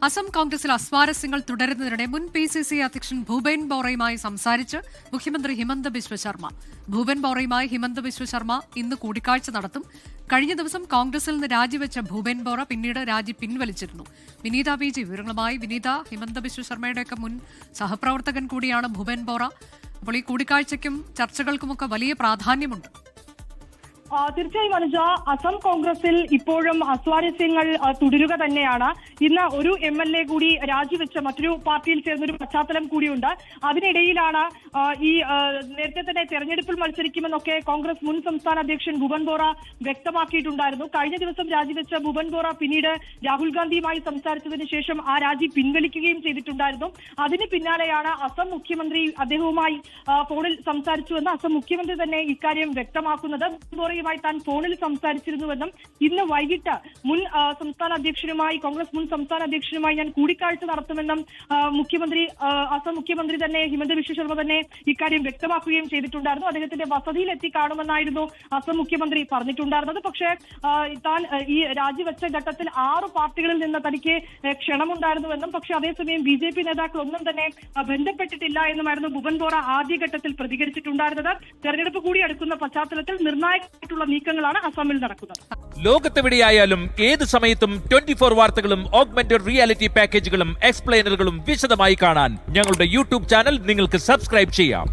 അസം കോൺഗ്രസിൽ അസ്വാരസ്യങ്ങൾ തുടരുന്നതിനിടെ മുൻ PCC അധ്യക്ഷൻ ഭൂപേൻ ബോറയുമായി സംസാരിച്ച് മുഖ്യമന്ത്രി ഹിമന്ത ബിശ്വ ശർമ്മ. ഭൂപേൻ ബോറയുമായി ഹിമന്ത ബിശ്വ ശർമ്മ ഇന്ന് കൂടിക്കാഴ്ച നടത്തും. കഴിഞ്ഞ ദിവസം കോൺഗ്രസിൽ നിന്ന് രാജിവെച്ച ഭൂപേൻ ബോറ പിന്നീട് രാജി പിൻവലിച്ചിരുന്നു. വിനീത PG വിവരങ്ങളുമായി. വിനീത, ഹിമന്ത ബിശ്വ ശർമ്മയുടെയൊക്കെ മുൻ സഹപ്രവർത്തകൻ കൂടിയാണ് ഭൂപേൻ ബോറ. അപ്പോൾ ഈ കൂടിക്കാഴ്ചയ്ക്കും ചർച്ചകൾക്കുമൊക്കെ വലിയ പ്രാധാന്യമുണ്ട്. തീർച്ചയായും അനുജ, അസം കോൺഗ്രസിൽ ഇപ്പോഴും അസ്വാരസ്യങ്ങൾ തുടരുക തന്നെയാണ്. ഇന്ന് ഒരു MLA കൂടി രാജിവെച്ച മറ്റൊരു പാർട്ടിയിൽ ചേർന്നൊരു പശ്ചാത്തലം കൂടിയുണ്ട്. അതിനിടയിലാണ് ഈ നേരത്തെ തന്നെ തെരഞ്ഞെടുപ്പിൽ മത്സരിക്കുമെന്നൊക്കെ കോൺഗ്രസ് മുൻ സംസ്ഥാന അധ്യക്ഷൻ ഭൂപൻ ബോറ വ്യക്തമാക്കിയിട്ടുണ്ടായിരുന്നു. കഴിഞ്ഞ ദിവസം രാജിവെച്ച ഭൂപൻ ബോറ പിന്നീട് രാഹുൽ ഗാന്ധിയുമായി സംസാരിച്ചതിന് ശേഷം ആ രാജി പിൻവലിക്കുകയും ചെയ്തിട്ടുണ്ടായിരുന്നു. അതിന് പിന്നാലെയാണ് അസം മുഖ്യമന്ത്രി അദ്ദേഹവുമായി ഫോണിൽ സംസാരിച്ചുവെന്ന് അസം മുഖ്യമന്ത്രി തന്നെ ഇക്കാര്യം വ്യക്തമാക്കുന്നത്. ബോറയുമായി താൻ ഫോണിൽ സംസാരിച്ചിരുന്നുവെന്നും ഇന്ന് വൈകിട്ട് മുൻ സംസ്ഥാന അധ്യക്ഷനുമായി കോൺഗ്രസ് മുൻ സംസ്ഥാന അധ്യക്ഷനുമായി ഞാൻ കൂടിക്കാഴ്ച നടത്തുമെന്നും അസം മുഖ്യമന്ത്രി തന്നെ ഹിമന്ത ബിശ്വ ശർമ്മ തന്നെ ഇക്കാര്യം വ്യക്തമാക്കുകയും ചെയ്തിട്ടുണ്ടായിരുന്നു. അദ്ദേഹത്തിന്റെ വസതിയിൽ എത്തി കാണുമെന്നായിരുന്നു അസം മുഖ്യമന്ത്രി പറഞ്ഞിട്ടുണ്ടായിരുന്നത്. പക്ഷേ താൻ ഈ രാജിവെച്ച ഘട്ടത്തിൽ 6 പാർട്ടികളിൽ നിന്ന് തനിക്ക് ക്ഷണമുണ്ടായിരുന്നുവെന്നും പക്ഷേ അതേസമയം BJP നേതാക്കളൊന്നും തന്നെ ബന്ധപ്പെട്ടിട്ടില്ല എന്നുമായിരുന്നു ഭൂപൻ ബോറ ആദ്യഘട്ടത്തിൽ പ്രതികരിച്ചിട്ടുണ്ടായിരുന്നത്. തെരഞ്ഞെടുപ്പ് കൂടി അടുക്കുന്ന പശ്ചാത്തലത്തിൽ നിർണായകമായിട്ടുള്ള നീക്കങ്ങളാണ് അസമിൽ നടക്കുന്നത്. ലോകത്തെവിടെയായാലും ഏത് സമയത്തും 24 വാർത്തകളും ഓഗ്മെന്റഡ് റിയാലിറ്റി പാക്കേജുകളും എക്സ്പ്ലെയിനറുകളും വിശദമായി കാണാൻ ഞങ്ങളുടെ YouTube ചാനൽ നിങ്ങൾക്ക് സബ്സ്ക്രൈബ് ചെയ്യാം.